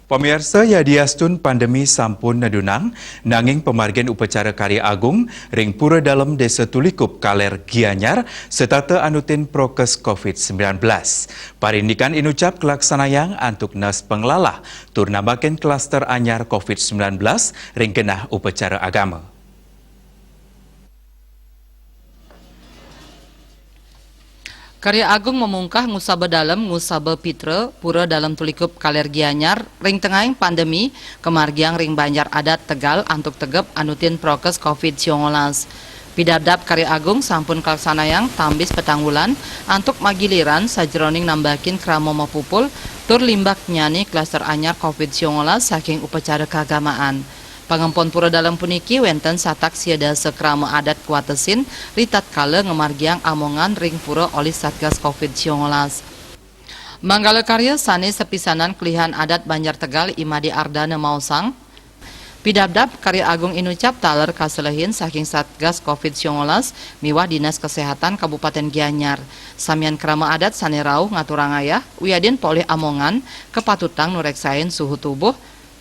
Pemirsa yadiastun pandemi sampun nadunang, nanging pemargian upacara karya agung ring pura dalam desa Tulikup Kaler Gianyar setata anutin prokes COVID-19. Parindikan inucap kelaksanayang antuk nas penglalah turnabaken klaster anyar COVID-19 ring kenah upacara agama. Karya agung memungkah ngusaba dalam ngusaba pitra pura dalam Tulikup Kaler Gianyar ring tengahing pandemi kemargiang ring banjar adat Tegal antuk tegep anutin prokes COVID-19. Pidadap karya agung sampun kalsanayang tambis petanggulan antuk magiliran sajroning nambakin kramo mapupul tur limbak nyani klaster anyar COVID-19 saking upacara keagamaan. Pangempon pura dalam puniki wenten satak siada sekrama adat kuatesin ritat kala ngemargiang amongan ring pura oleh Satgas COVID-19. Manggala karya sane sepisanan kelihan adat Banjar Tegal Imadi Ardana Mausang. Pidabdab karya agung inucap taler kaselehin saking Satgas COVID-19 miwah Dinas Kesehatan Kabupaten Gianyar. Samian krama adat sane rauh ngaturangayah wiadin polih amongan kepatutang nureksain suhu tubuh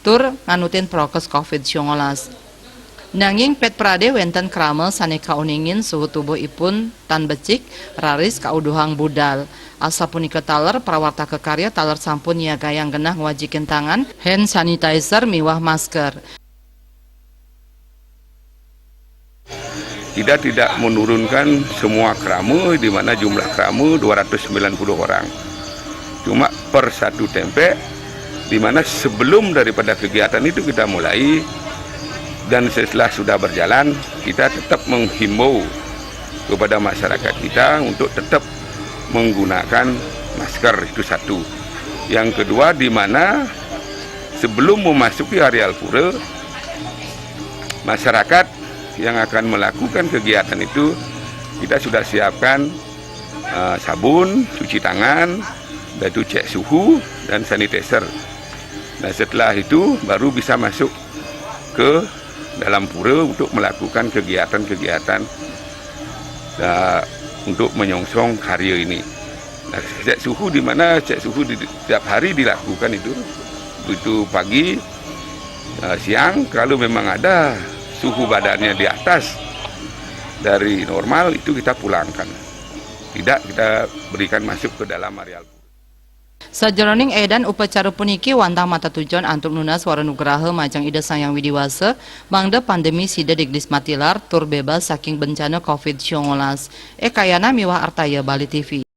tur nganutin prokes COVID-19. Nanging pet prade wenten krama sane kauningin suhu tubuh ipun tan becik raris kauduhang budal. Asa punika taler prawarta kekarya taler sampun niagayang genah ngwajikin tangan, hand sanitizer miwah masker. Tidak menurunkan semua krama di mana jumlah krama 290 orang. Cuma per satu tempe di mana sebelum daripada kegiatan itu kita mulai dan setelah sudah berjalan kita tetap menghimbau kepada masyarakat kita untuk tetap menggunakan masker, itu satu. Yang kedua, di mana sebelum memasuki areal pura masyarakat yang akan melakukan kegiatan itu kita sudah siapkan sabun, cuci tangan, dan itu cek suhu dan sanitizer. Nah, setelah itu baru bisa masuk ke dalam pura untuk melakukan kegiatan-kegiatan untuk menyongsong karya ini. Nah, cek suhu di mana cek suhu setiap hari dilakukan itu pagi, siang. Kalau memang ada suhu badannya di atas dari normal itu kita pulangkan. Tidak kita berikan masuk ke dalam areal. Sajroning edan upacara puniki wantah mata tujuan antuk nunas waranugraha majang ida sayang widiwasa mangda pandemi sida diglis matilar tur bebas saking bencana COVID-19. Kayana miwah artaya Bali TV.